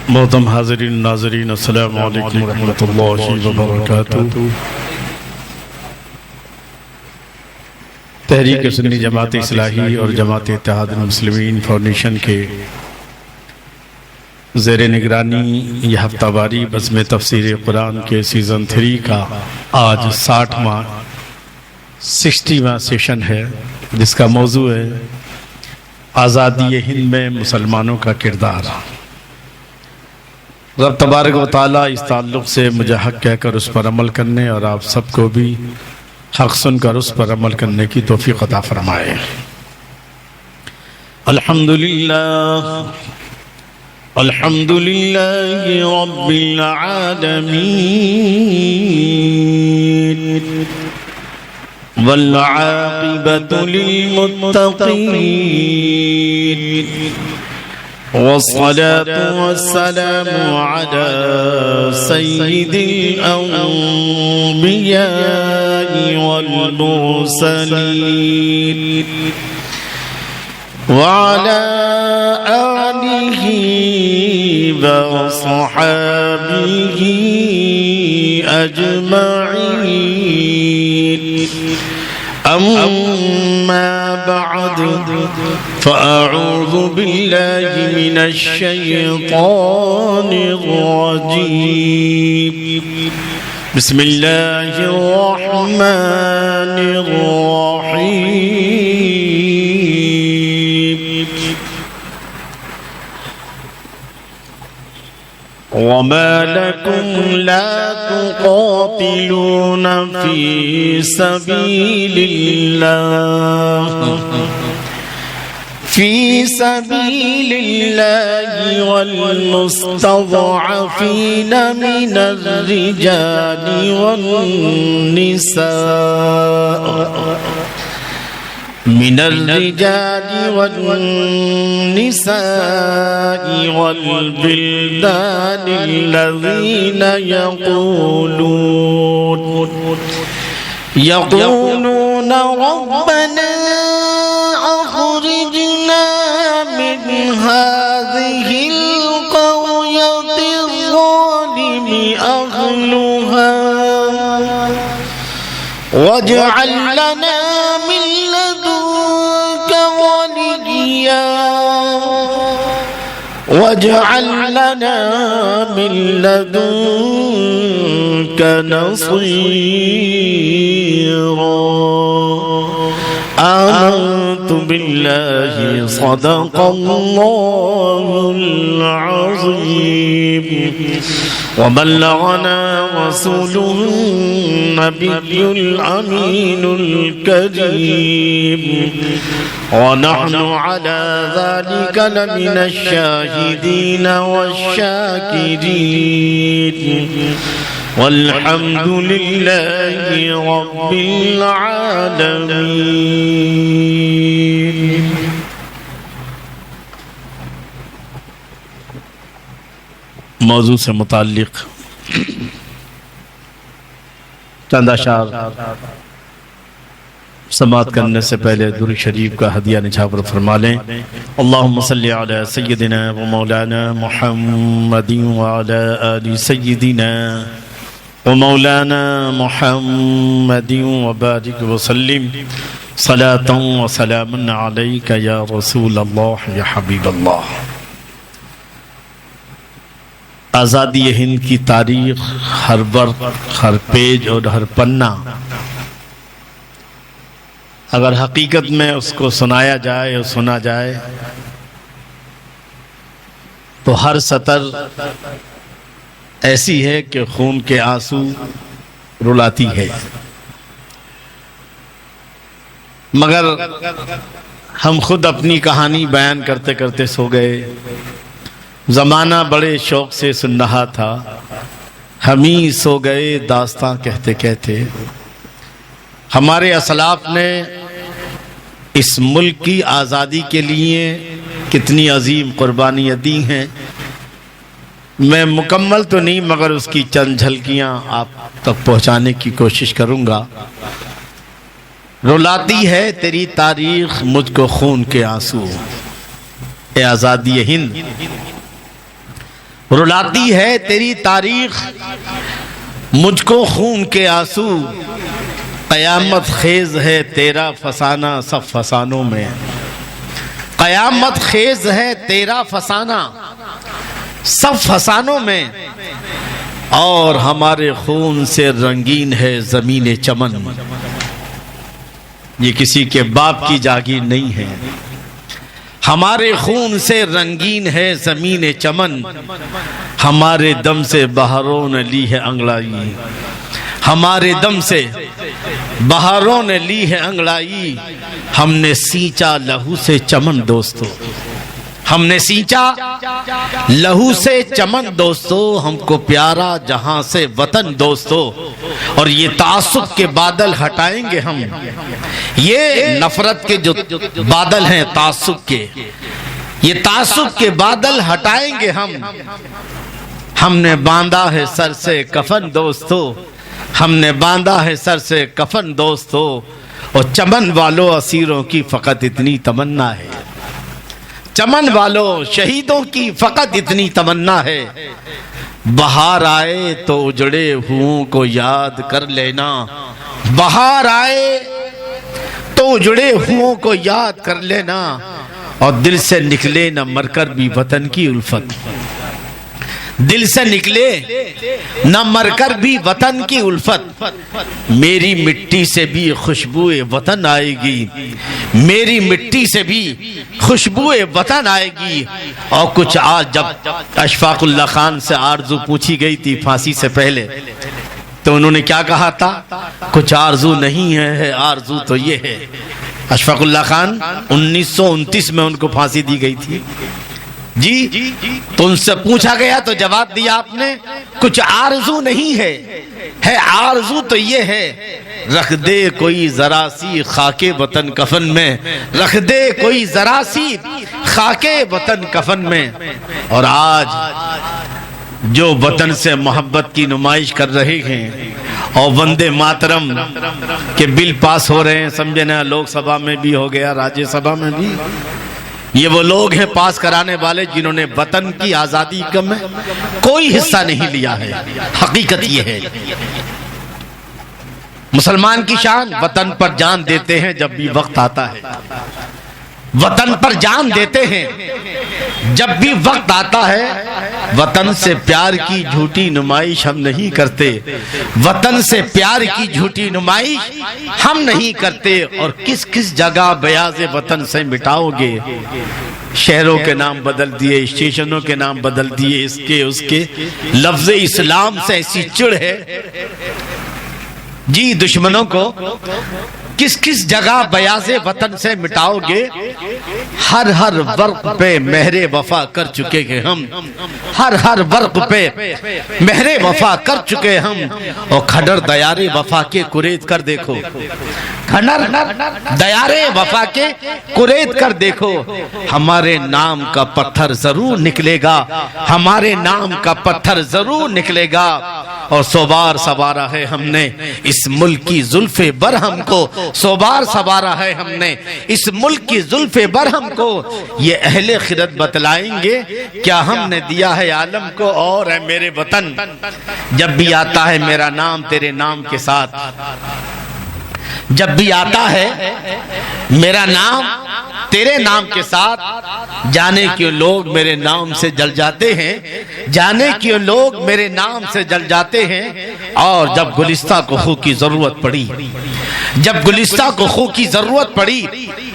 محترم حاضرین ناظرین السلام علیکم ورحمۃ اللہ وبرکاتہ۔ تحریک سنی جماعت اصلاحی اور جماعت اتحاد المسلمین فاؤنڈیشن کے زیر نگرانی یہ ہفتہ واری بزم تفسیر قرآن کے سیزن 3 کا آج 60واں سیشن ہے، جس کا موضوع ہے آزادی ہند میں مسلمانوں کا کردار۔ رب تبارک و تعالیٰ اس تعلق سے مجھے حق کہہ کر اس پر عمل کرنے اور آپ سب کو بھی حق سن کر اس پر عمل کرنے کی توفیق عطا فرمائے۔ الحمدللہ رب العالمین والعاقبۃ للمتقین والصلاة والسلام على سيد الأنبياء والمرسلين وعلى آله وصحابه أجمعين، أما بعد فأعوذ بالله من الشيطان الرجيم، بسم الله الرحمن الرحيم، وما لكم لا تقاتلون في سبيل الله والمستضعفين من الرجال والنساء والبلدان الذين يقولون ربنا أخرجنا من هذه القرية الظالم أهلها واجعل لنا من لدنك وليا واجعل لنا من لدنك نصيرا۔ آمنت بالله صدق الله العظيم وبلغنا رسوله النبي الأمين الكريم، ونحن على ذلك لمن الشاهدين والشاكرين، والحمد لله رب العالمين۔ موضوع سے متعلق چند اشعار سماعت کرنے سے پہلے درود شریف کا ہدیہ نچھاور فرما لیں۔ اللہم صلی علی سیدنا و مولانا محمد وعلی آل سیدنا و مولانا محمد وبارک وسلم صلاة و سلام علیک یا رسول اللہ یا حبیب اللہ۔ آزادی ہند کی تاریخ، ہر ورق، ہر پیج اور ہر پنہ اگر حقیقت میں اس کو سنایا جائے اور سنا جائے تو ہر سطر ایسی ہے کہ خون کے آنسو رلاتی ہے، مگر ہم خود اپنی کہانی بیان کرتے کرتے سو گئے۔ زمانہ بڑے شوق سے سن رہا تھا، ہم ہی سو گئے داستاں کہتے کہتے۔ ہمارے اسلاف نے اس ملک کی آزادی کے لیے کتنی عظیم قربانیاں دی ہیں، میں مکمل تو نہیں مگر اس کی چند جھلکیاں آپ تک پہنچانے کی کوشش کروں گا۔ رلاتی ہے تیری تاریخ مجھ کو خون کے آنسو، اے آزادی ہند رلاتی ہے تیری تاریخ مجھ کو خون کے آنسو، قیامت خیز ہے تیرا فسانہ سب فسانوں میں، قیامت خیز ہے تیرا فسانہ سب فسانوں میں، اور ہمارے خون سے رنگین ہے زمین چمن۔ یہ کسی کے باپ کی جاگیر نہیں ہے۔ ہمارے خون سے رنگین ہے زمین چمن، ہمارے دم سے بہاروں نے لی ہے انگڑائی، ہمارے دم سے بہاروں نے لی ہے انگڑائی، ہم نے سینچا لہو سے چمن دوستو، ہم نے سینچا لہو سے چمن دوستو، ہم کو پیارا جہاں سے وطن دوستو، اور یہ تعصب کے بادل ہٹائیں گے ہم، یہ نفرت کے جو بادل ہیں تعصب کے، یہ تعصب کے بادل ہٹائیں گے ہم نے باندھا ہے سر سے کفن دوستو، ہم نے باندھا ہے سر سے کفن دوستو، اور چمن والوں اسیروں کی فقط اتنی تمنا ہے، چمن والوں شہیدوں کی فقط اتنی تمنا ہے، بہار آئے تو اجڑے ہوں کو یاد کر لینا، بہار آئے تو اجڑے ہوں کو یاد کر لینا، اور دل سے نکلے نہ مر کر بھی وطن کی الفت، دل سے نکلے نہ مر کر بھی وطن کی الفت، میری مٹی سے بھی خوشبو وطن آئے گی، میری مٹی سے بھی خوشبو وطن آئے گی۔ اور کچھ آج جب اشفاق اللہ خان سے آرزو پوچھی گئی تھی پھانسی سے پہلے، تو انہوں نے کیا کہا تھا؟ کچھ آرزو نہیں ہے، آرزو تو یہ ہے۔ اشفاق اللہ خان 1929 میں ان کو پھانسی دی گئی تھی جی، تو ان سے پوچھا گیا تو جواب دیا آپ نے، کچھ آرزو نہیں ہے آرزو تو یہ ہے، رکھ دے کوئی ذرا سی خاک وطن کفن میں، رکھ دے کوئی ذرا سی خاک وطن کفن میں۔ اور آج جو وطن سے محبت کی نمائش کر رہے ہیں اور وندے ماترم کے بل پاس ہو رہے ہیں، سمجھے نا، لوک سبھا میں بھی ہو گیا، راجیہ سبھا میں بھی، یہ وہ لوگ ہیں پاس کرانے والے جنہوں نے وطن کی آزادی میں کوئی حصہ نہیں لیا ہے۔ حقیقت یہ ہے، مسلمان کی شان وطن پر جان دیتے ہیں جب بھی وقت آتا ہے، وطن پر جان دیتے ہیں جب بھی وقت آتا ہے۔ وطن سے پیار کی جھوٹی نمائش ہم نہیں کرتے، وطن سے پیار کی جھوٹی نمائش ہم نہیں کرتے، اور کس کس جگہ بیاض وطن سے مٹاؤ گے، شہروں کے نام بدل دیے، اسٹیشنوں کے نام بدل دیے، اس کے لفظ اسلام سے ایسی چڑ ہے جی دشمنوں کو، کس کس جگہ بیاض وطن سے مٹاؤ گے، ہر ہر ورق پہ مہر وفا کر چکے ہیں ہم، ہر ہر ورق پہ مہر وفا کر چکے ہم، اور کھڈر دیار وفا کے قرید کر دیکھو، کھڈر دیار وفا کے قرید کر دیکھو، ہمارے نام کا پتھر ضرور نکلے گا، ہمارے نام کا پتھر ضرور نکلے گا، اور سو بار سوارا ہے ہم نے اس ملک کی زلف برہم کو، سو بار سوارا ہے ہم نے اس ملک کی زلف برہم کو، یہ اہل خرد بتلائیں گے کیا ہم نے دیا ہے عالم کو، اور ہے میرے وطن جب بھی آتا ہے میرا نام تیرے نام کے ساتھ، جب بھی آتا ہے میرا نام تیرے نام کے ساتھ، جانے کیوں لوگ میرے نام سے جل جاتے ہیں، جانے کیوں لوگ میرے نام سے جل جاتے ہیں، اور جب گلستہ کو خو کی ضرورت پڑی، جب گلستہ کو خو کی ضرورت پڑی،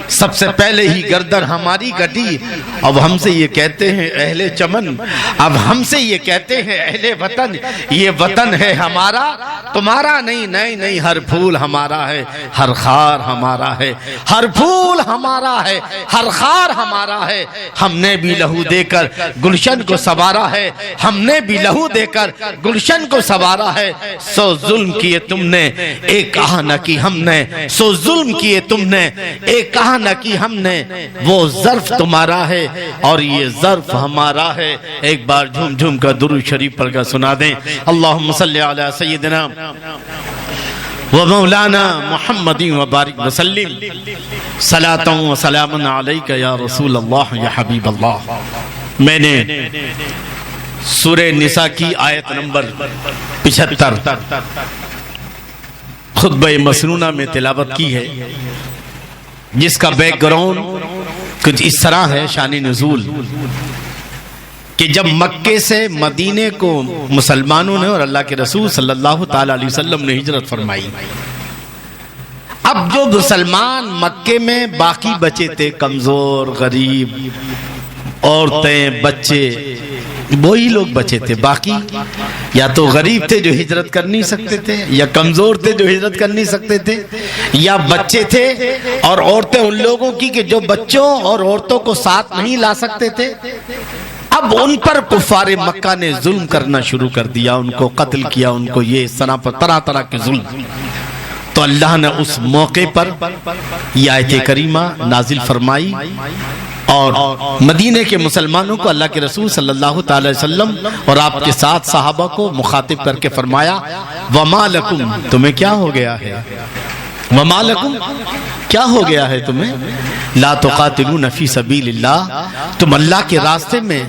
سب سے پہلے ہی گردن ہماری کٹی، اب ہم سے یہ کہتے ہیں اہل چمن، اب ہم سے یہ کہتے ہیں اہل وطن، یہ وطن ہے ہمارا تمہارا نہیں، نہیں نہیں، ہر پھول ہمارا ہے، ہر خار ہمارا ہے، ہر پھول ہمارا ہے، ہر خار ہمارا ہے، ہم نے بھی لہو دے کر گلشن کو سنوارا ہے، ہم نے بھی لہو دے کر گلشن کو سنوارا ہے، سو ظلم کیے تم نے ایک کہا نہ کی ہم نے، سو ظلم کیے تم نے ایک کہا نہ کی ہم نے، وہ ظرف تمہارا ہے اور یہ ظرف ہمارا ہے۔ ایک بار جھوم جھوم کا درود شریف پڑھ کر سنا دیں، اللہم صلی علی سیدنا و مولانا محمد و بارک وسلم، صلاۃ و سلام علیک یا رسول اللہ یا حبیب اللہ۔ میں نے سورہ نساء کی آیت نمبر 75 خطبہ مسنونہ میں تلاوت کی ہے، جس کا بیک گراؤنڈ کچھ اس طرح ہے شان نزول کہ جب مکے سے مدینے کو مسلمانوں نے اور اللہ کے رسول صلی اللہ تعالی علیہ وسلم نے ہجرت فرمائی، اب جو مسلمان مکے میں باقی بچے تھے، کمزور، غریب، عورتیں، بچے، وہی لوگ بچے تھے، باقی یا تو غریب تھے جو ہجرت کر نہیں سکتے تھے، یا کمزور تھے جو ہجرت کر نہیں سکتے تھے، یا بچے تھے اور عورتیں ان لوگوں کی کہ جو بچوں اور عورتوں کو ساتھ نہیں لا سکتے تھے۔ اب ان پر کفار مکہ نے ظلم کرنا شروع کر دیا، ان کو قتل کیا، ان کو یہ طرح طرح کے ظلم۔ تو اللہ نے اس موقع پر یہ آیت کریمہ نازل فرمائی اور مدینے کے مسلمانوں کو اللہ کے رسول صلی اللہ تعالی وسلم اور آپ کے ساتھ صحابہ کو مخاطب کر کے فرمایا وَمَا لَكُمْ، تمہیں کیا ہو گیا ہے، وَمَا لَكُمْ، کیا ہو گیا ہے تمہیں، لَا تُقَاتِلُونَ فِي سَبِيلِ اللَّهِ، تم اللہ کے راستے میں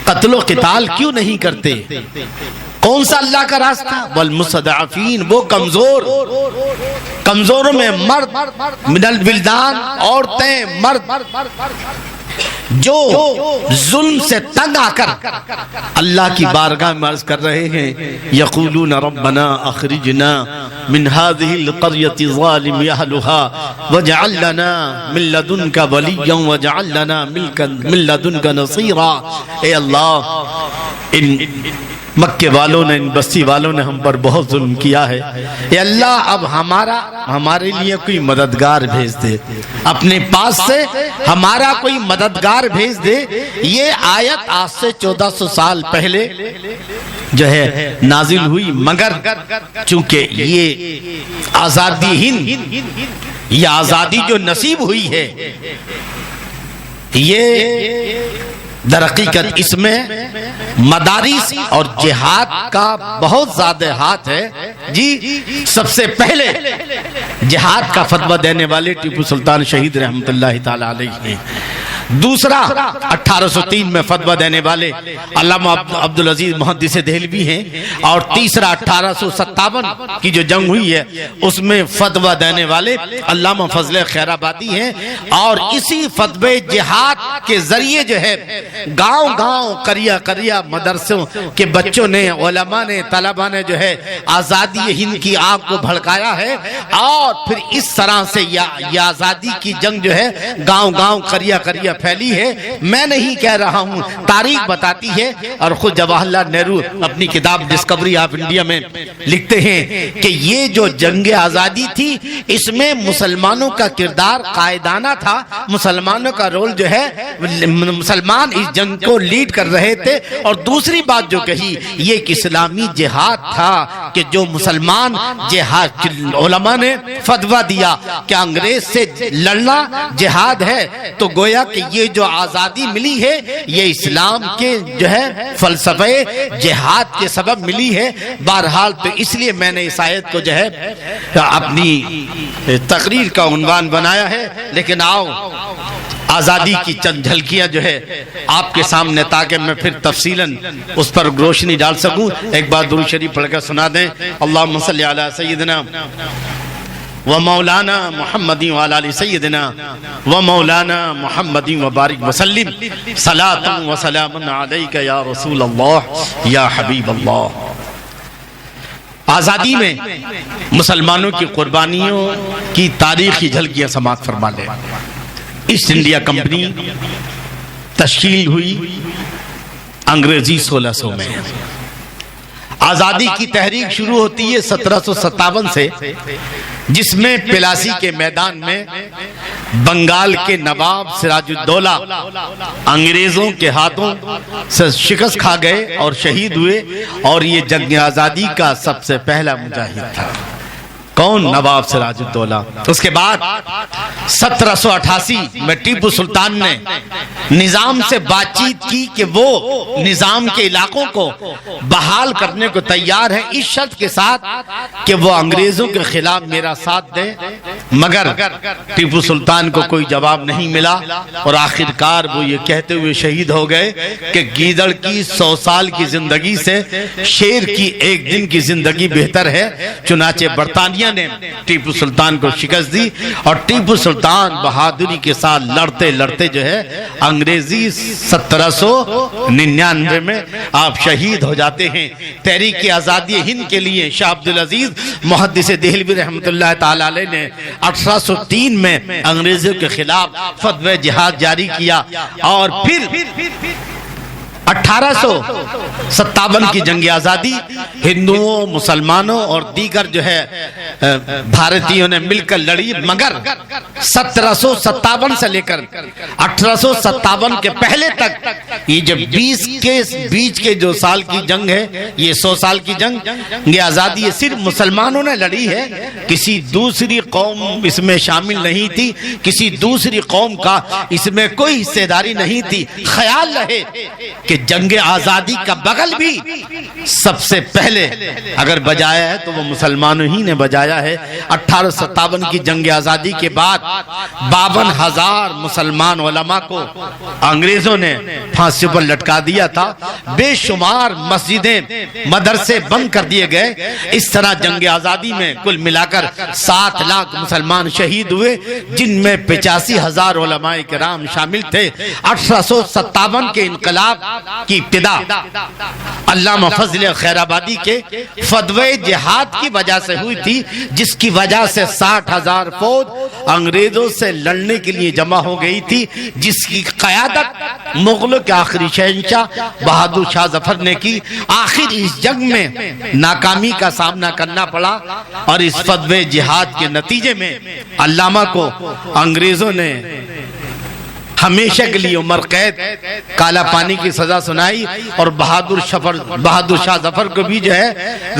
قتل و قتال کیوں نہیں کرتے؟ کون سا اللہ کا راستہ؟ والمستضعفین، وہ کمزوروں میں مرد، من الولدان، عورتیں، مرد جو ظلم سے تنگ آ کر اللہ کی بارگاہ میں عرض کر رہے ہیں یقولون ربنا اخرجنا من هذه القرية ظالم اهلها واجعل لنا من لدنك وليا واجعل لنا من لدنك نصيرا۔ اے اللہ، ان مکے والوں نے، ان بستی والوں نے ہم پر بہت ظلم کیا ہے، اے اللہ اب ہمارے لیے کوئی مددگار بھیج دے، اپنے پاس سے ہمارا کوئی مددگار بھیج دے۔ یہ آیت آج سے 1400 سال پہلے جو ہے نازل ہوئی، مگر چونکہ یہ آزادی ہند، یہ آزادی جو نصیب ہوئی ہے، یہ در حقیقت اس میں مدارس اور جہاد کا بہت زیادہ ہاتھ ہے۔ جی، سب سے پہلے جہاد کا فتویٰ دینے والے ٹیپو سلطان شہید رحمت اللہ تعالی علیہ ہیں، دوسرا 1803 میں فتویٰ دینے والے علامہ عبدالعزیز محدث دہلوی ہیں، اور تیسرا 1857 کی جو جنگ ہوئی ہے اس میں فتویٰ دینے والے علامہ فضل خیر آبادی ہیں۔ اور اسی فتوے جہاد کے ذریعے جو ہے گاؤں گاؤں، قریہ قریہ مدرسوں کے بچوں نے، علماء نے، طلباء نے جو ہے آزادی ہند کی آگ کو بھڑکایا ہے، اور پھر اس طرح سے یہ آزادی کی جنگ جو ہے گاؤں گاؤں، قریہ قریہ پھیلی ہے۔ میں نہیں کہہ رہا ہوں، تاریخ بتاتی ہے، اور خود جواہر لال نہرو اپنی کتاب ڈسکوری آف انڈیا میں لکھتے ہیں کہ یہ جو جنگ آزادی تھی اس میں مسلمانوں کا کردار قائدانہ تھا، مسلمانوں کا رول جو ہے، مسلمان اس جنگ کو لیڈ کر رہے تھے۔ اور دوسری بات جو کہی یہ ایک اسلامی جہاد تھا کہ جو مسلمان جہاد، علماء نے فتویٰ دیا کہ انگریز سے لڑنا جہاد ہے، تو گویا کہ یہ جو آزادی ملی ہے یہ اسلام کے جو ہے فلسفے جہاد کے سبب ملی ہے۔ بہرحال تو اس لیے میں نے اس آیت کو جو ہے اپنی تقریر کا عنوان بنایا ہے، لیکن آؤ آزادی کی چند جھلکیاں جو ہے آپ کے سامنے، تاکہ میں پھر تفصیلاً اس پر روشنی ڈال سکوں۔ ایک بار درود شریف پڑھ کر سنا دیں، اللہم صلی علی سیدنا ومولانا محمد وعلی آل سیدنا ومولانا محمد وبارک وسلم صلاۃ وسلام علیک یا رسول اللہ یا حبیب اللہ۔ آزادی میں مسلمانوں کی قربانیوں کی تاریخی جھلکیاں سماعت فرما لیں۔ ایسٹ انڈیا کمپنی تشکیل ہوئی انگریزی 1600 میں۔ آزادی کی تحریک شروع ہوتی ہے 1757 سے، جس میں پلاسی کے میدان میں بنگال کے نواب سراج الدولہ انگریزوں کے ہاتھوں سے شکست کھا گئے اور شہید ہوئے، اور یہ جنگ آزادی کا سب سے پہلا مجاہد تھا۔ کون؟ نواب سراج الدولہ۔ اس کے بعد 1788 میں ٹیپو سلطان نے نظام سے بات چیت کی کہ وہ نظام کے علاقوں کو بحال کرنے کو تیار ہے، اس شرط کے ساتھ کہ وہ انگریزوں کے خلاف میرا ساتھ دیں مگر ٹیپو سلطان کو کوئی جواب نہیں ملا اور آخرکار وہ یہ کہتے ہوئے شہید ہو گئے کہ گیدڑ کی 100 سال کی زندگی سے شیر کی ایک دن کی زندگی بہتر ہے۔ چنانچہ برطانیہ نے ٹیپو سلطان کو شکست دی اور ٹیپو سلطان بہادری کے ساتھ لڑتے لڑتے جو ہے انگریزی 1799 میں آپ شہید ہو جاتے ہیں۔ تحریک آزادی ہند کے لیے شاہ عبدالعزیز محدث دہلوی رحمۃ اللہ تعالی علیہ نے 1803 میں انگریزوں کے خلاف فتوی جہاد جاری کیا اور پھر 1857 کی جنگ آزادی ہندوؤں، مسلمانوں اور دیگر جو ہے بھارتیوں نے مل کر لڑی، مگر 1757 سے لے کر 1857 کے پہلے تک یہ جو 20 کے بیچ کے جو سال کی جنگ ہے، یہ 100 سال کی جنگ یہ آزادی صرف مسلمانوں نے لڑی ہے، کسی دوسری قوم اس میں شامل نہیں تھی، کسی دوسری قوم کا اس میں کوئی حصہ داری نہیں تھی۔ خیال رہے کہ جنگ آزادی کا بغل بھی سب سے پہلے اگر بجایا ہے تو وہ مسلمانوں ہی نے بجایا ہے۔ 1857 کی جنگ آزادی کے بعد 52,000 مسلمان علماء کو انگریزوں نے پھانسی پر لٹکا دیا تھا، بے شمار مسجدیں، مدرسے بند کر دیے گئے۔ اس طرح جنگ آزادی میں کل ملا کر 7 لاکھ مسلمان شہید ہوئے، جن میں 85,000 علماء کرام شامل تھے۔ 1857 کے انقلاب کی ابتدا علامہ فضل خیر آبادی کے فتوی جہاد کی وجہ سے ہوئی تھی، جس کی وجہ سے 60,000 فوج انگریزوں سے لڑنے کے لیے جمع ہو گئی تھی، جس کی قیادت مغلوں کے آخری شہنشاہ بہادر شاہ ظفر نے کی۔ آخر اس جنگ میں ناکامی کا سامنا کرنا پڑا اور اس فتوی جہاد کے نتیجے میں علامہ کو انگریزوں نے ہمیشہ کے لیے عمر قید، کالا پانی کی سزا سنائی اور بہادر شاہ ظفر کو بھی جو ہے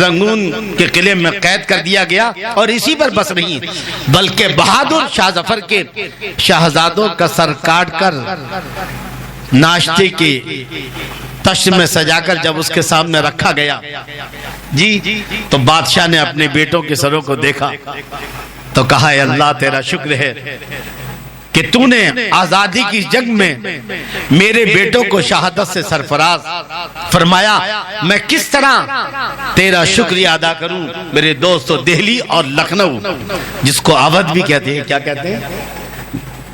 رنگون کے قلعے میں قید کر دیا گیا۔ اور اسی پر بس نہیں بلکہ بہادر شاہ ظفر کے شہزادوں کا سر کاٹ کر ناشتے کی تشت میں سجا کر جب اس کے سامنے رکھا گیا تو بادشاہ نے اپنے بیٹوں کے سروں کو دیکھا تو کہا، اے اللہ تیرا شکر ہے کہ تو نے آزادی کی جنگ میں میرے بیٹوں کو شہادت سے سرفراز فرمایا، میں کس طرح تیرا شکریہ ادا کروں۔ میرے دوستو، دہلی اور لکھنؤ جس کو اودھ بھی کہتے ہیں، کیا کہتے ہیں؟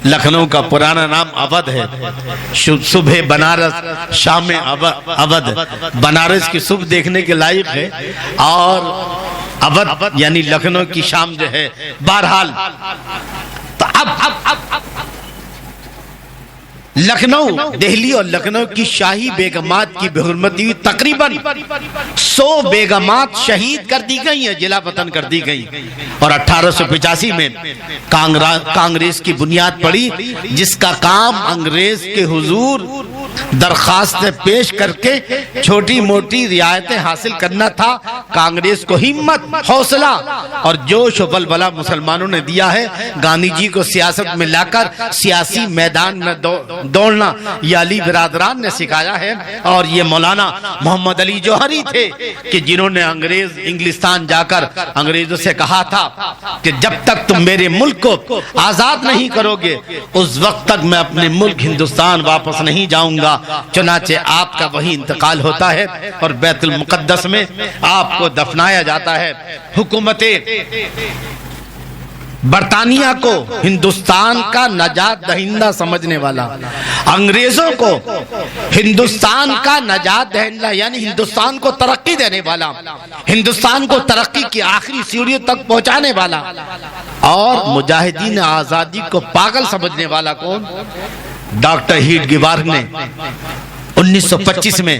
لکھنؤ کا پرانا نام اودھ ہے۔ صبح بنارس، شام اودھ۔ بنارس کی صبح دیکھنے کے لائق ہے اور اودھ یعنی لکھنؤ کی شام جو ہے۔ بہرحال تو اب لکھنؤ، دہلی اور لکھنؤ کی شاہی بیگمات کی بحرمتی ہوئی، تقریباً 100 بیگمات شہید کر دی گئی ہیں، جلا وطن کر دی گئی۔ اور 1885 میں کانگریس کی بنیاد پڑی، جس کا کام انگریز کے حضور درخواستیں پیش کر کے چھوٹی موٹی رعایتیں حاصل کرنا تھا۔ کانگریس کو ہمت، حوصلہ اور جوش و بلبلہ مسلمانوں نے دیا ہے۔ گاندھی جی کو سیاست میں لا کر سیاسی میدان میں دوڑنا یہ علی برادران نے سکھایا ہے، اور یہ مولانا محمد علی جوہری تھے کہ جنہوں نے انگلستان جا کر انگریزوں سے کہا تھا کہ جب تک تم میرے ملک کو آزاد نہیں کرو گے اس وقت تک میں اپنے ملک ہندوستان واپس نہیں جاؤں گا۔ چنانچہ آپ کا وہی انتقال ہوتا ہے اور بیت المقدس میں آپ کو دفنایا جاتا ہے۔ حکومت برطانیہ کو ہندوستان کا نجات دہندہ سمجھنے والا، انگریزوں کو ہندوستان کا نجات دہندہ یعنی ہندوستان کو ترقی دینے والا، ہندوستان کو ترقی کی آخری سیڑھیوں تک پہنچانے والا، اور مجاہدین آزادی کو پاگل سمجھنے والا کون؟ ڈاکٹر ہیڈ گیوارگ نے 1925 میں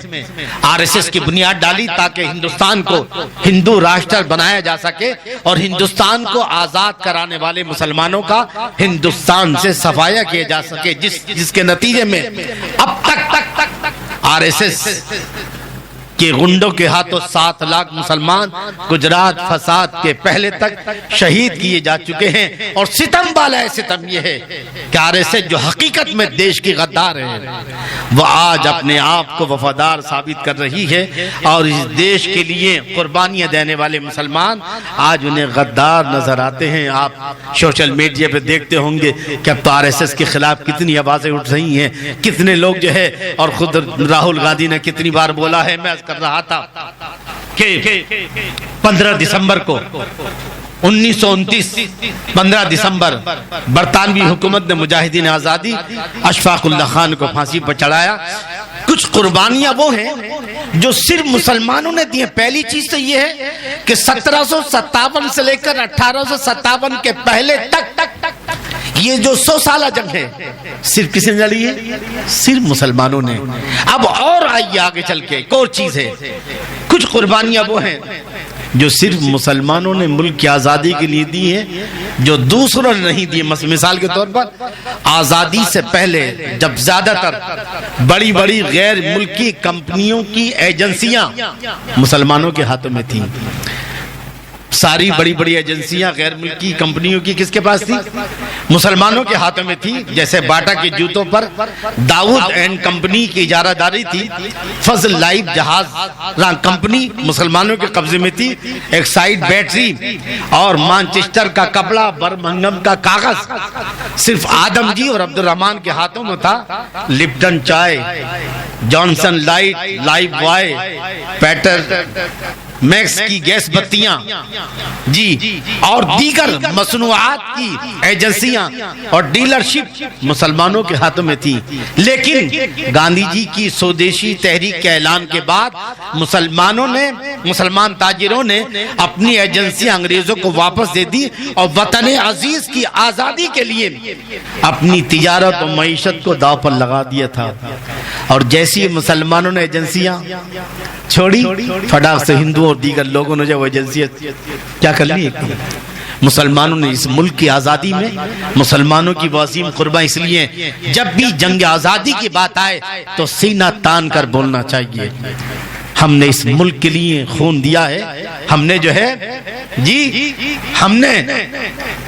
RSS کی بنیاد ڈالی تاکہ ہندوستان کو ہندو راشٹر بنایا جا سکے اور ہندوستان کو آزاد کرانے والے مسلمانوں کا ہندوستان سے صفایا کیا جا سکے، جس کے نتیجے میں اب تک RSS کہ غنڈوں کے ہاتھوں 7 لاکھ مسلمان گجرات فساد کے پہلے تک شہید کیے جا چکے ہیں، اور ستم والا ہے ستم یہ ہے کہ RSS جو حقیقت میں دیش کی غدار ہے وہ آج اپنے آپ کو وفادار ثابت کر رہی ہے، اور اس دیش کے لیے قربانیاں دینے والے مسلمان آج انہیں غدار نظر آتے ہیں۔ آپ سوشل میڈیا پہ دیکھتے ہوں گے کہ اب تو RSS کے خلاف کتنی آوازیں اٹھ رہی ہیں، کتنے لوگ جو ہے، اور خود راہل گاندھی نے کتنی بار بولا ہے۔ میں کر رہا تھا کہ 15 دسمبر کو 1929 15 دسمبر برطانوی حکومت نے مجاہدین آزادی اشفاق اللہ خان کو پھانسی پر چڑھایا۔ کچھ قربانیاں وہ ہیں جو صرف مسلمانوں نے دی ہیں۔ پہلی چیز تو یہ ہے کہ 1757 سے لے کر 1857 کے پہلے تک یہ جو 100 سالہ جنگ ہے صرف کسی نے لڑی ہے؟ صرف مسلمانوں نے۔ اب اور آئیے آگے چل کے ایک اور چیز ہے، کچھ قربانیاں وہ ہیں جو صرف مسلمانوں نے ملک کی آزادی کے لیے دی ہیں، جو دوسروں نے نہیں دی۔ مثال کے طور پر آزادی سے پہلے جب زیادہ تر بڑی بڑی غیر ملکی کمپنیوں کی ایجنسیاں مسلمانوں کے ہاتھوں میں تھیں، ساری بڑی بڑی ایجنسیاں غیر ملکی کمپنیوں کی کس کے پاس تھی؟ مسلمانوں کے ہاتھوں میں تھی۔ جیسے باٹا کے جوتوں پر داؤد اینڈ کمپنی کی اجارہ داری تھی، فضل لائف جہاز کمپنی مسلمانوں کے قبضے میں تھی، ایک سائیڈ بیٹری اور مانچسٹر کا کپڑا، برمنگم کا کاغذ صرف آدم جی اور عبد الرحمن کے ہاتھوں میں تھا۔ لپٹن چائے، Johnson light, Lifebuoy, Peter Max کی گیس بتیاں جی اور دیگر مصنوعات کی ایجنسیاں اور ڈیلرشپ مسلمانوں کے ہاتھوں میں تھی۔ لیکن گاندھی جی کی سودیشی تحریک کے اعلان کے بعد مسلمان تاجروں نے اپنی ایجنسیاں انگریزوں کو واپس دے دی اور وطن عزیز کی آزادی کے لیے اپنی تجارت و معیشت کو داؤ پر لگا دیا تھا۔ اور جیسی مسلمانوں نے ایجنسیاں چھوڑی، فٹاک سے ہندو اور دیگر لوگوں نے جو ایجنسیاں کیا کر لی، مسلمانوں نے اس ملک کی آزادی میں مسلمانوں کی وسیم قربان۔ اس لیے جب بھی جنگ آزادی کی بات آئے تو سینہ تان کر بولنا چاہیے، ہم نے اس ملک کے لیے خون دیا ہے، ہم نے جو ہے جی ہم نے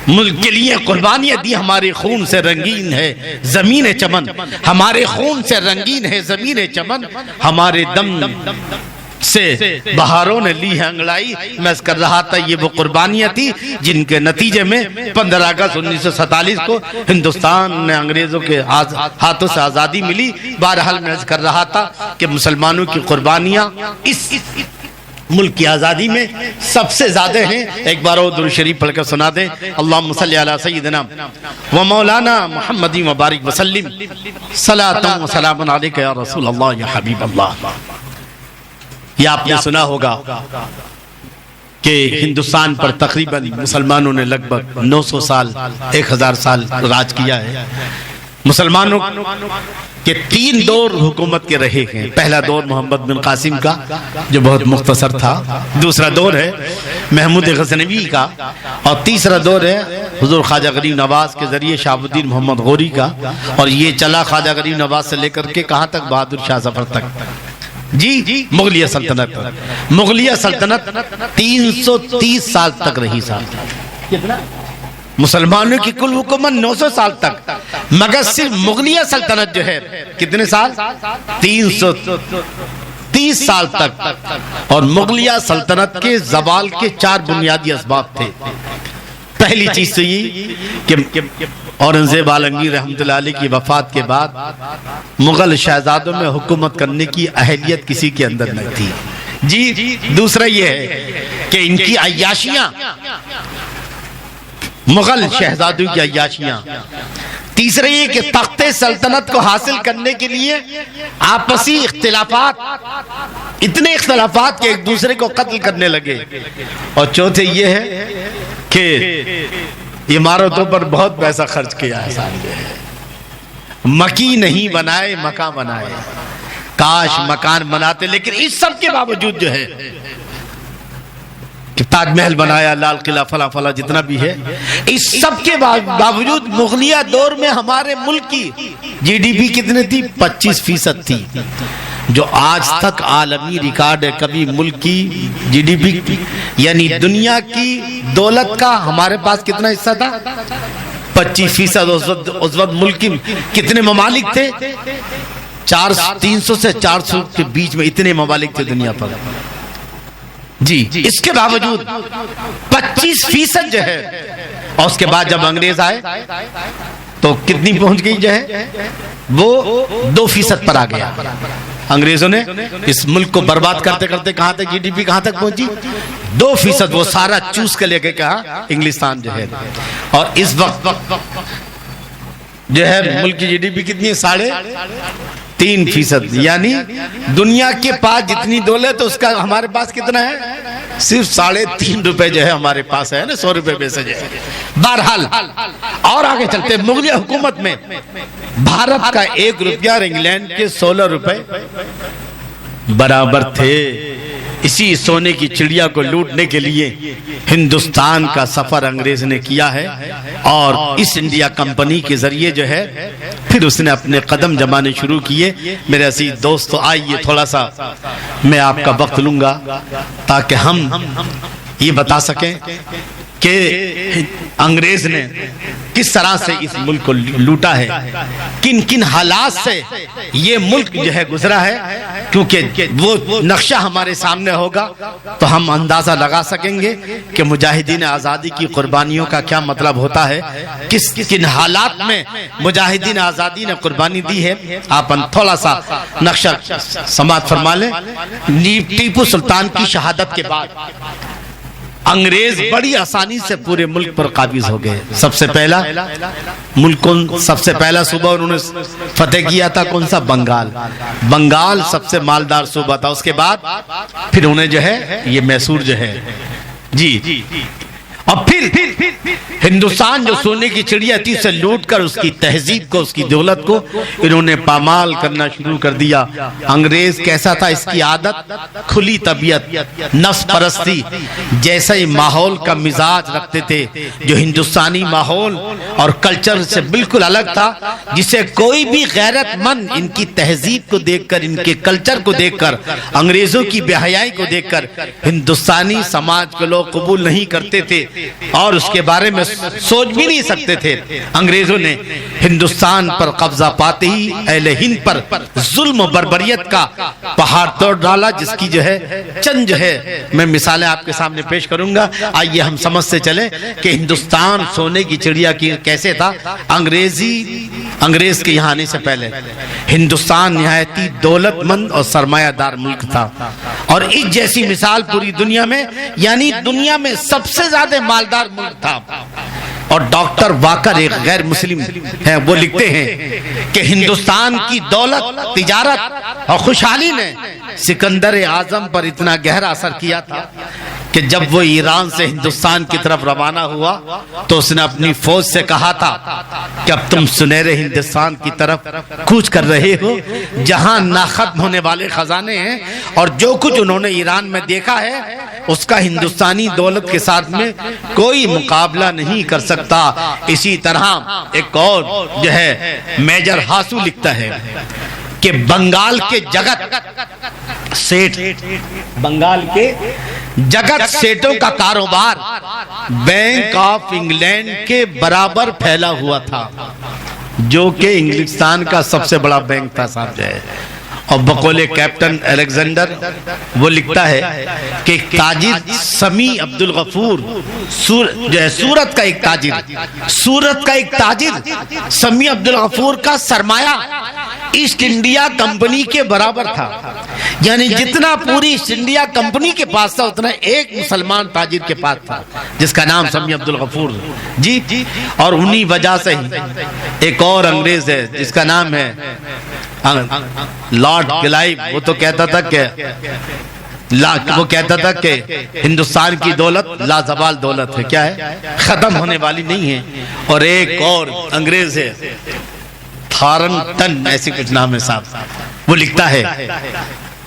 ملک کے لیے قربانیاں دی، ہمارے خون سے رنگین ہے زمین چمن، ہمارے خون سے رنگین ہے زمین چمن، ہمارے دم سے بہاروں نے لی ہے انگڑائی۔ میں اس کر رہا تھا یہ وہ قربانیاں تھی جن کے نتیجے میں 15 اگست 1947 کو ہندوستان نے انگریزوں کے ہاتھوں سے آزادی ملی۔ بہرحال میں اس کر رہا تھا کہ مسلمانوں کی قربانیاں اس ملک کی آزادی میں سب سے زیادہ ہیں۔ ایک بار اور درود شریف پڑھ کر سنا دیں، اللہم صلی علی سیدنا و مولانا محمد مبارک وسلم، صلاۃ و سلام علیک یا رسول اللہ یا حبیب اللہ۔ یہ آپ نے سنا ہوگا کہ ہندوستان پر تقریباً مسلمانوں نے لگ بھگ 900 سال 1000 سال راج کیا ہے۔ مسلمانوں کے 3 دور حکومت کے رہے ہیں۔ پہلا دور محمد بن قاسم کا جو بہت مختصر تھا، دوسرا دور ہے محمود غزنوی کا، اور تیسرا دور ہے حضور خواجہ غریب نواز کے ذریعے شہاب الدین محمد غوری کا، اور یہ چلا خواجہ غریب نواز سے لے کر کے کہاں تک؟ بہادر شاہ ظفر تک جی مغلیہ سلطنت۔ مغلیہ سلطنت 330 سال تک رہی۔ کتنا؟ مسلمانوں کی کل حکومت 900 سال تک، مگر صرف مغلیہ سلطنت جو ہے کتنے سال؟ 330 سال تک۔ اور مغلیہ سلطنت کے زوال کے 4 بنیادی اسباب تھے۔ پہلی چیز تو یہ کہ اورنگزیب عالمگیر رحمۃ اللہ علیہ کی وفات کے بعد مغل شہزادوں میں حکومت کرنے کی اہلیت کسی کے اندر نہیں تھی جی۔ دوسرا یہ ہے کہ ان کی عیاشیاں، مغل شہزادوں کی عیاشیاں۔ تیسرا یہ کہ تخت سلطنت کو حاصل کرنے کے لیے آپسی اختلافات، اتنے اختلافات کہ ایک دوسرے کو قتل کرنے لگے۔ اور چوتھے یہ ہے کہ عمارتوں پر بہت پیسہ خرچ کیا ہے۔ مکی نہیں بنائے مکان بنائے، کاش مکان بناتے، لیکن اس سب کے باوجود جو ہے کہ تاج محل بنایا، لال قلعہ، فلاں فلاں جتنا بھی ہے، اس سب کے باوجود مغلیہ دور میں ہمارے ملک کی GDP کتنے تھی؟ 25% تھی۔ جو آج تک عالمی ریکارڈ ہے، کبھی ملک کی جی ڈی پی یعنی دنیا کی دولت کا ہمارے پاس کتنا حصہ تھا؟ 25%۔ اس وقت ملک کی کتنے ممالک تھے؟ 300 سے 400 کے بیچ میں اتنے ممالک تھے دنیا پر جی۔ اس کے باوجود 25% جو ہے، اور اس کے بعد جب انگریز آئے تو کتنی پہنچ گئی جو ہے؟ وہ 2% پر آ گیا۔ انگریزوں نے اس ملک کو برباد کرتے کرتے کہاں تک جی ڈی پی کہاں تک پہنچی؟ 2%۔ وہ سارا چوس کے لے کے کہا انگلستان جو ہے، اور اس وقت جو ہے ملک کی جی ڈی پی کتنی ہے؟ 3.5%۔ یعنی دنیا کے پاس جتنی دولت ہے اس کا ہمارے پاس کتنا ہے؟ صرف 3.5 روپے جو ہے ہمارے پاس ہے نا، 100 روپے پیسے جو ہے۔ بہرحال اور آگے چلتے، مغلیہ حکومت میں بھارت کا 1 روپیہ اور انگلینڈ کے 16 روپے برابر تھے۔ اسی سونے کی چڑیا کو لوٹنے کے لیے ہندوستان کا سفر انگریز نے کیا ہے، اور اس انڈیا کمپنی کے ذریعے جو ہے پھر اس نے اپنے قدم جمانے شروع کیے۔ میرے عزیز دوستو، آئیے تھوڑا سا میں آپ کا وقت لوں گا تاکہ ہم یہ بتا سکیں کہ انگریز نے کس طرح سے اس ملک کو لوٹا ہے، کن کن حالات سے یہ ملک جو ہے گزرا ہے، کیونکہ وہ نقشہ ہمارے سامنے ہوگا تو ہم اندازہ لگا سکیں گے کہ مجاہدین آزادی کی قربانیوں کا کیا مطلب ہوتا ہے، کس کن حالات میں مجاہدین آزادی نے قربانی دی ہے۔ آپ تھوڑا سا نقشہ سماعت فرما لیں۔ ٹیپو سلطان کی شہادت کے بعد انگریز بڑی آسانی سے پورے ملک پر قابض ہو گئے۔ سب سے پہلا ملک سب سے پہلا صوبہ انہوں نے فتح کیا تھا کون سا؟ بنگال۔ بنگال سب سے مالدار صوبہ تھا۔ اس کے بعد پھر انہیں جو ہے یہ میسور جو ہے جی، اور پھر ہندوستان جو سونے کی چڑیا تھی اسے لوٹ کر اس کی تہذیب کو، اس کی دولت کو انہوں نے پامال کرنا شروع کر دیا۔ انگریز کیسا تھا؟ اس کی عادت کھلی طبیعت، نفس پرستی جیسا ہی ماحول کا مزاج رکھتے تھے، جو ہندوستانی ماحول اور کلچر سے بالکل الگ تھا، جسے کوئی بھی غیرت مند ان کی تہذیب کو دیکھ کر، ان کے کلچر کو دیکھ کر، انگریزوں کی بے حیائی کو دیکھ کر ہندوستانی سماج کے لوگ قبول نہیں کرتے تھے اور اس کے بارے میں سوچ بھی نہیں سکتے تھے۔ انگریزوں نے ہندوستان پر قبضہ پاتے ہی اہل ہند پر ظلم و بربریت کا پہاڑ توڑ ڈالا، جس کی جو ہے چند جو ہے میں مثالیں آپ کے سامنے پیش کروں گا۔ آئیے ہم سمجھتے چلیں کہ ہندوستان سونے کی چڑیا کی کیسے تھا۔ انگریز کے یہاں آنے سے پہلے ہندوستان نہایتی دولت مند اور سرمایہ دار ملک تھا، اور اس جیسی مثال پوری دنیا میں، یعنی دنیا میں سب سے زیادہ مالدار ملک تھا۔ اور ڈاکٹر واکر ایک غیر مسلم ہیں، وہ لکھتے ہیں کہ ہندوستان کی دولت، تجارت اور خوشحالی نے سکندر اعظم پر اتنا گہرا اثر کیا تھا کہ جب وہ ایران سے ہندوستان کی طرف روانہ ہوا تو اس نے اپنی فوج سے کہا تھا کہ اب تم سنہرے ہندوستان کی طرف کوچ کر رہے ہو، جہاں نہ ختم ہونے والے خزانے ہیں، اور جو کچھ انہوں نے ایران میں دیکھا ہے اس کا ہندوستانی دولت کے ساتھ میں کوئی مقابلہ نہیں کر سکتا۔ اسی طرح ایک اور جو ہے میجر ہاسو لکھتا ہے کہ بنگال کے جگت سیٹ، بنگال کے جگت سیٹوں کا کاروبار بینک آف انگلینڈ کے برابر پھیلا ہوا تھا، جو کہ انگلستان کا سب سے بڑا بینک تھا صاحب جو ہے۔ اور بقول کیپٹن الیگزینڈر وہ لکھتا ہے کہ ایک تاجر سمیع عبدالغفور جو ہے سورت کا ایک تاجر سمیع عبدالغفور کا سرمایہ ایسٹ انڈیا کمپنی کے برابر تھا، یعنی جتنا پوری ایسٹ انڈیا کمپنی کے پاس تھا اتنا ایک مسلمان تاجر کے پاس تھا جس کا نام سمیع عبدالغفور جی۔ اور انہی وجہ سے ہی ایک اور انگریز ہے جس کا نام ہے لارڈ کلائیو، وہ تو کہتا تھا کہ ہندوستان کی دولت لازوال دولت ہے، کیا ہے؟ ختم ہونے والی نہیں ہے۔ اور ایک اور انگریز ہے تھارنٹن، ایسی کچھ نام ہے صاحب، وہ لکھتا ہے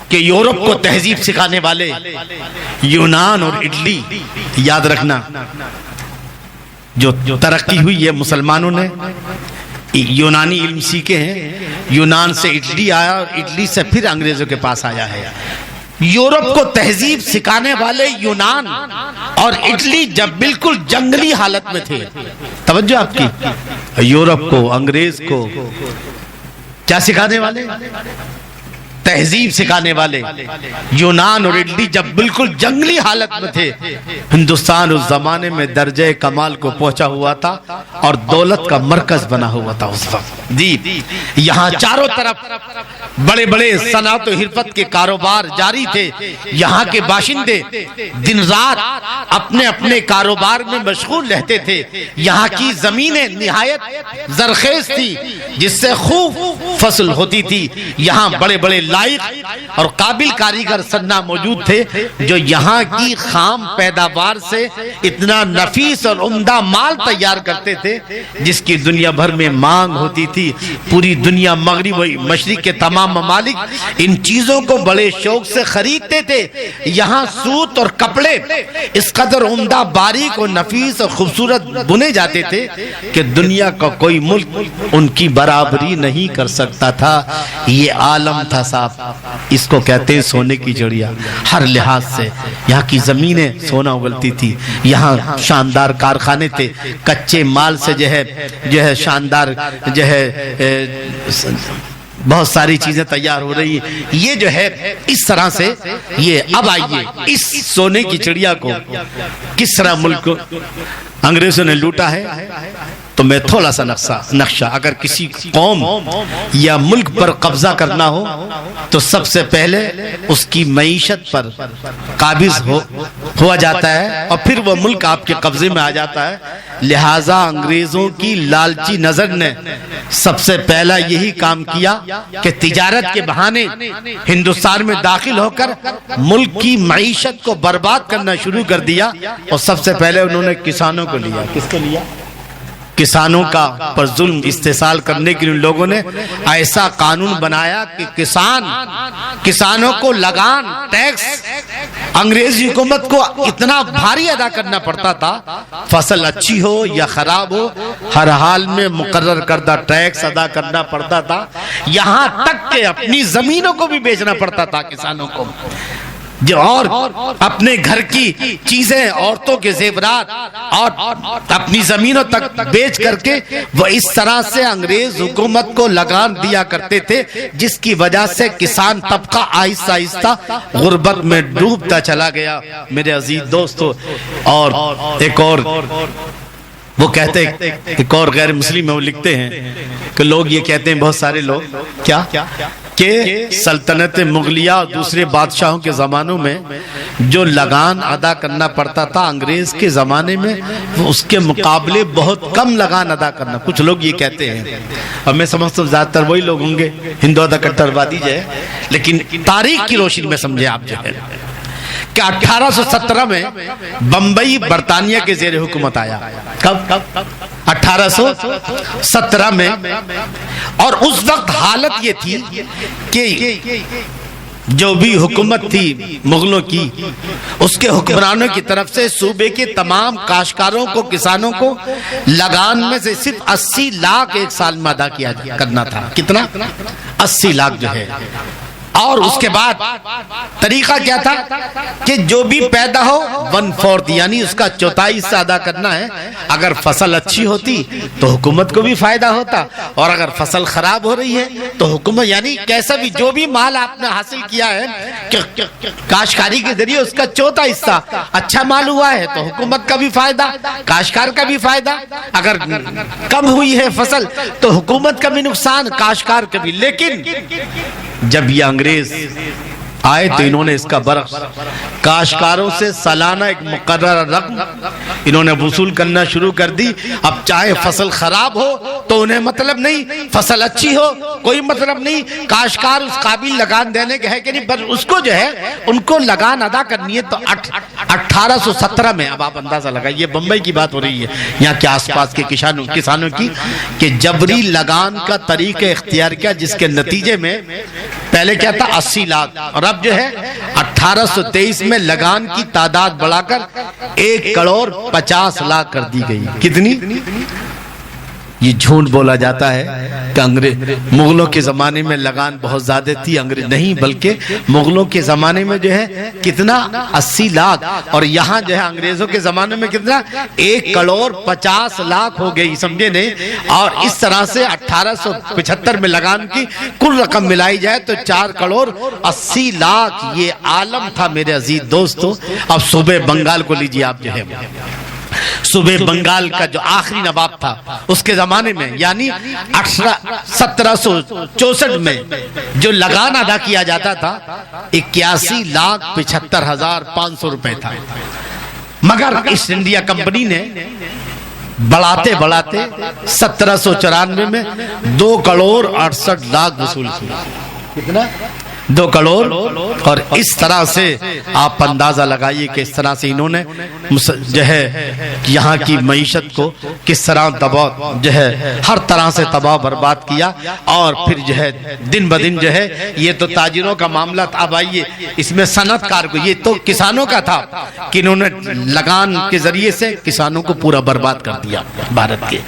کہ یورپ کو تہذیب سکھانے والے یونان اور اٹلی، یاد رکھنا جو ترقی ہوئی ہے مسلمانوں نے یونانی علم سیکھے ہیں، یونان سے اٹلی آیا اور اٹلی سے پھر انگریزوں کے پاس آیا ہے۔ یورپ کو تہذیب سکھانے والے یونان اور اٹلی جب بالکل جنگلی حالت میں تھے، توجہ آپ کی، یورپ کو، انگریز کو کیا سکھانے والے؟ تہذیب سکھانے والے یونان اور اٹلی جب بالکل جنگلی حالت میں تھے، ہندوستان اس زمانے میں درجہ کمال کو پہنچا ہوا تھا اور دولت کا مرکز بنا ہوا تھا اس وقت۔ جی یہاں چاروں طرف بڑے بڑے صنعت و حرفت کے کاروبار جاری تھے۔ یہاں کے باشندے دن رات اپنے اپنے کاروبار میں مشغول رہتے تھے۔ یہاں کی زمینیں نہایت زرخیز تھی جس سے خوب فصل ہوتی تھی۔ یہاں بڑے بڑے لائق اور قابل کاریگر صنع موجود تھے جو یہاں کی خام پیداوار سے اتنا نفیس اور عمدہ مال تیار کرتے تھے جس کی دنیا بھر میں مانگ ہوتی تھی۔ پوری دنیا، مغرب و مشرق کے تمام ممالک ان چیزوں کو بڑے شوق سے خریدتے تھے۔ یہاں سوت اور کپڑے اس قدر عمدہ، باریک اور نفیس اور خوبصورت بنے جاتے تھے کہ دنیا کا کوئی ملک ان کی برابری نہیں کر سکتا تھا۔ یہ عالم تھا صاحب، اس کو کہتے ہیں سونے کی چڑیا۔ ہر لحاظ سے یہاں کی زمینیں سونا اگلتی تھی۔ یہاں شاندار کارخانے تھے، کچے مال سے جو ہے شاندار جو ہے بہت ساری چیزیں تیار ہو رہی ہیں۔ یہ جو ہے اس طرح سے، یہ اب آئیے اس سونے کی چڑیا کو کس طرح ملک انگریزوں نے لوٹا ہے۔ تو میں تھوڑا سا نقشہ، اگر کسی قوم یا ملک پر قبضہ کرنا ہو تو سب سے پہلے اس کی معیشت پر قابض ہوا جاتا ہے اور پھر وہ ملک آپ کے قبضے میں آ جاتا ہے۔ لہٰذا انگریزوں کی لالچی نظر نے سب سے پہلا یہی کام کیا کہ تجارت کے بہانے ہندوستان میں داخل ہو کر ملک کی معیشت کو برباد کرنا شروع کر دیا۔ اور سب سے پہلے انہوں نے کسانوں کو لیا۔ کس کو لیا؟ کسانوں کا پر ظلم استحصال کرنے کے لیے لوگوں نے ایسا قانون بنایا کہ کسانوں کو لگان، ٹیکس انگریزی حکومت کو اتنا بھاری ادا کرنا پڑتا تھا، فصل اچھی ہو یا خراب ہو ہر حال میں مقرر کردہ ٹیکس ادا کرنا پڑتا تھا۔ یہاں تک کہ اپنی زمینوں کو بھی بیچنا پڑتا تھا کسانوں کو، اور اپنے گھر کی چیزیں، عورتوں کے زیورات اور اپنی زمینوں تک بیچ کر کے وہ اس طرح سے انگریز حکومت کو لگان دیا کرتے تھے جس کی وجہ سے کسان طبقہ آہستہ آہستہ غربت میں ڈوبتا چلا گیا۔ میرے عزیز دوستو، اور ایک اور وہ کہتے ہیں، ایک اور غیر مسلم میں وہ لکھتے ہیں کہ لوگ یہ کہتے ہیں، بہت سارے لوگ کیا کہ سلطنت مغلیہ اور دوسرے بادشاہوں کے زمانوں میں جو لگان ادا کرنا پڑتا تھا انگریز کے زمانے میں وہ اس کے مقابلے بہت کم لگان ادا کرنا، کچھ لوگ یہ کہتے ہیں۔ اور میں سمجھتا ہوں زیادہ تر وہی لوگ ہوں گے ہندوتا کٹروادی جو ہے، لیکن تاریخ کی روشنی میں سمجھے آپ جو ہے کہ 1817 میں بمبئی برطانیہ کے زیر حکومت آیا۔ کب؟ 1817 میں۔ اور اس وقت حالت یہ تھی کہ جو بھی حکومت تھی مغلوں کی، اس کے حکمرانوں کی طرف سے صوبے کے تمام کاشتکاروں کو، کسانوں کو لگان میں سے صرف 80 لاکھ ایک سال میں ادا کیا کرنا تھا۔ کتنا؟ 80 لاکھ جو ہے۔ اور اس کے بعد طریقہ کیا تھا کہ جو بھی پیدا ہو 1/4 یعنی اس کا چوتھائی حصہ ادا کرنا ہے۔ اگر فصل اچھی ہوتی تو حکومت کو بھی فائدہ ہوتا، اور اگر فصل خراب ہو رہی ہے تو حکومت، یعنی کیسا بھی جو بھی مال آپ نے حاصل کیا ہے کاشتکاری کے ذریعے اس کا چوتھا حصہ اچھا مال ہوا ہے تو حکومت کا بھی فائدہ، کاشتکار کا بھی فائدہ۔ اگر کم ہوئی ہے فصل تو حکومت کا بھی نقصان، کاشتکار کا بھی۔ لیکن جب یہ انگریز آئے تو انہوں نے اس کا برعکس کاشتکاروں سے سالانہ ایک مقررہ رقم انہوں نے وصول کرنا شروع کر دی۔ اب چاہے فصل خراب ہو تو انہیں مطلب نہیں، فصل اچھی ہو کوئی مطلب نہیں، کاشتکار اس قابل لگان دینے کے ہے کہ نہیں، پر اس کو جو ہے ان کو لگان ادا کرنی ہے۔ تو 1817 میں، اب آپ اندازہ لگائیں، یہ بمبئی کی بات ہو رہی ہے، یہاں کے آس پاس کے کسانوں کی، کہ جبری لگان کا طریقہ اختیار کیا جس کے نتیجے میں پہلے کیا تھا 80 لاکھ، اور اب جو ہے 1823 میں لگان کی تعداد بڑھا کر 1,50,00,000 کر دی گئی۔ کتنی؟ یہ جھوٹ بولا جاتا ہے کہ مغلوں کے زمانے میں لگان بہت زیادہ تھی، انگریز نہیں بلکہ مغلوں کے زمانے میں جو ہے کتنا 80 لاکھ، اور یہاں جو ہے انگریزوں کے زمانے میں کتنا 1,50,00,000 ہو گئی، سمجھے نہیں؟ اور اس طرح سے 1875 میں لگان کی کل رقم ملائی جائے تو 4,80,00,000 یہ عالم تھا میرے عزیز دوستو۔ اب صوبہ بنگال کو لیجئے آپ جو ہے، صوبہ بنگال کا جو آخری نواب تھا اس کے زمانے میں یعنی 1764 میں جو لگان ادا کیا جاتا تھا 81,75,500 روپے تھا، مگر ایسٹ انڈیا کمپنی نے بڑھاتے بڑھاتے 1794 میں 2,68,00,000 وصول کیا۔ کتنا؟ 2 کروڑ۔ اور اس طرح سے آپ اندازہ لگائیے کہ اس طرح سے انہوں نے جو ہے یہاں کی معیشت کو کس طرح جو ہے ہر طرح سے تباہ برباد کیا، اور پھر جو ہے دن بدن جو ہے یہ تو تاجروں کا معاملہ تھا، اب آئیے اس میں صنعت کار کو، یہ تو کسانوں کا تھا کہ انہوں نے لگان کے ذریعے سے کسانوں کو پورا برباد کر دیا بھارت کے۔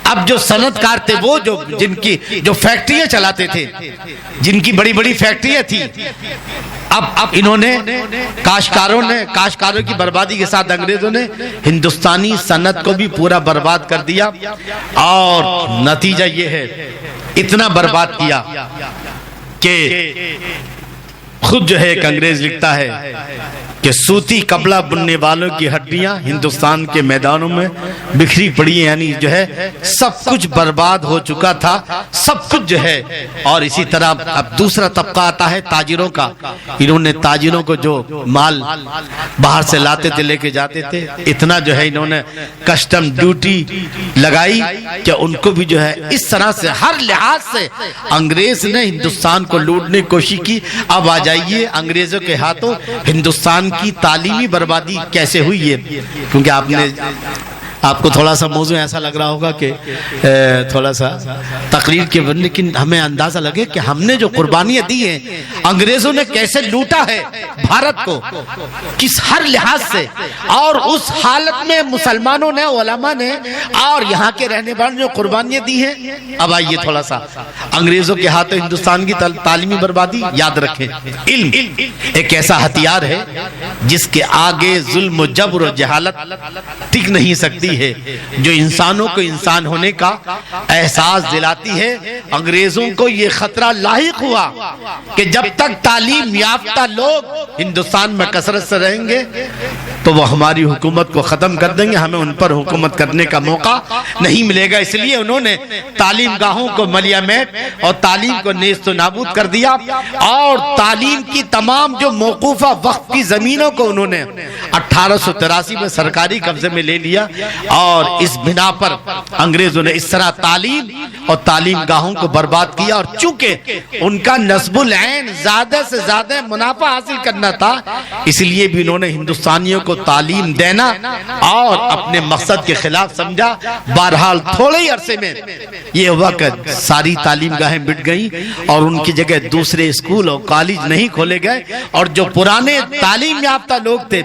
اب جو صنعت کار تھے وہ جن کی جو فیکٹریاں چلاتے تھے، جن کی بڑی بڑی فیکٹریاں تھی، اب انہوں نے کاشتکاروں کی بربادی کے ساتھ انگریزوں نے ہندوستانی صنعت کو بھی پورا برباد کر دیا، اور نتیجہ یہ ہے اتنا برباد کیا کہ خود جو ہے ایک انگریز لکھتا ہے کہ سوتی کپڑا بننے والوں کی ہڈیاں ہندوستان کے میدانوں میں بکھری پڑی ہیں، یعنی جو ہے سب کچھ برباد ہو چکا تھا، سب کچھ جو ہے۔ اور اسی طرح اب دوسرا طبقہ آتا ہے تاجروں کا، انہوں نے تاجروں کو جو مال باہر سے لاتے تھے لے کے جاتے تھے، اتنا جو ہے انہوں نے کسٹم ڈیوٹی لگائی کہ ان کو بھی جو ہے اس طرح سے ہر لحاظ سے انگریز نے ہندوستان کو لوٹنے کی کوشش کی۔ اب آ جائیے انگریزوں کے ہاتھوں ہندوستان کی تعلیمی بربادی کیسے ہوئی ہے، کیونکہ آپ کو تھوڑا سا موضوع ایسا لگ رہا ہوگا کہ تھوڑا سا تقریر کے بن، لیکن ہمیں اندازہ لگے کہ ہم نے جو قربانیاں دی ہیں، انگریزوں نے کیسے لوٹا ہے بھارت کو کس ہر لحاظ سے، اور اس حالت میں مسلمانوں نے، علماء نے اور یہاں کے رہنے والوں نے جو قربانیاں دی ہیں۔ اب آئیے تھوڑا سا انگریزوں کے ہاتھوں ہندوستان کی تعلیمی بربادی یاد رکھیں، علم ایک ایسا ہتھیار ہے جس کے آگے ظلم و جبر و جہالت ٹک نہیں سکتی ہے، جو انسانوں کو انسان ہونے کا احساس دلاتی ہے۔ انگریزوں کو یہ خطرہ لاحق ہوا کہ جب تک تعلیم یافتہ لوگ ہندوستان میں کثرت سے رہیں گے تو وہ ہماری حکومت کو ختم کر دیں گے، ہمیں ان پر حکومت کرنے کا موقع نہیں ملے گا۔ اس لیے انہوں نے تعلیم گاہوں کو ملیا میٹ اور تعلیم کو نیست و نابود کر دیا، اور تعلیم کی تمام جو موقوفہ وقف کی زمینوں کو انہوں نے 1883 میں سرکاری قبضے میں لے لیا، اور اس بنا پر انگریزوں نے اس طرح تعلیم اور تعلیم گاہوں کو برباد کیا، اور چونکہ ان کا نصب العین زیادہ سے زیادہ منافع حاصل کرنا تھا، اس لیے بھی انہوں نے ہندوستانیوں کو تعلیم دینا اور اپنے مقصد کے خلاف سمجھا۔ بہرحال تھوڑے ہی عرصے میں یہ ہوا کہ ساری تعلیم گاہیں مٹ گئیں، اور ان کی جگہ دوسرے اسکول اور کالج نہیں کھولے گئے، اور جو پرانے تعلیم یافتہ لوگ تھے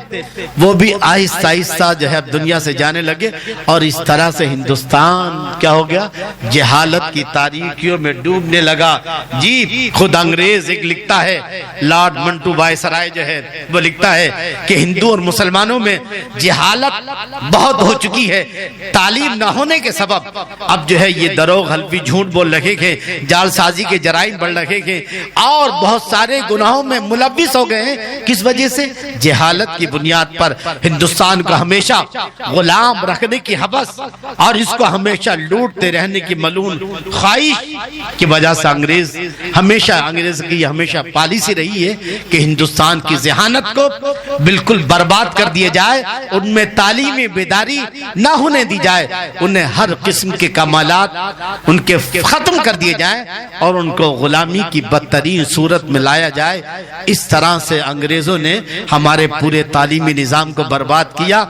وہ بھی آہستہ آہستہ جو ہے دنیا سے جانے لگے، اور اس طرح سے ہندوستان کیا ہو گیا، جہالت کی تاریکیوں میں ڈوبنے لگا۔ جی خود انگریز ایک لکھتا ہے، لارڈ منٹو وائسرائے جو ہے وہ لکھتا ہے کہ ہندو اور مسلمانوں میں جہالت بہت ہو چکی ہے، تعلیم نہ ہونے کے سبب اب جو ہے یہ دروغ حلفی جھوٹ بول رہے ہیں، جال سازی کے جرائم بڑھ رہے ہیں، اور بہت سارے گناہوں میں ملوث ہو گئے ہیں۔ کس وجہ سے؟ جہالت کی بنیاد پر ہندوستان کو ہمیشہ غلام رکھنے کی حوث اور اس کو ہمیشہ لوٹتے رہنے کی ملون خواہش کی وجہ سے انگریز کی ہمیشہ پالیسی رہی ہے کہ ہندوستان کی ذہانت کو بالکل برباد کر دیا جائے، ان میں تعلیمی بیداری نہ ہونے دی جائے، انہیں ہر قسم کے کمالات ان کے ختم کر دیے جائیں، اور ان کو غلامی کی بدترین صورت میں لایا جائے۔ اس طرح سے انگریزوں نے ہمارے پورے تعلیمی نظام کو برباد کیا،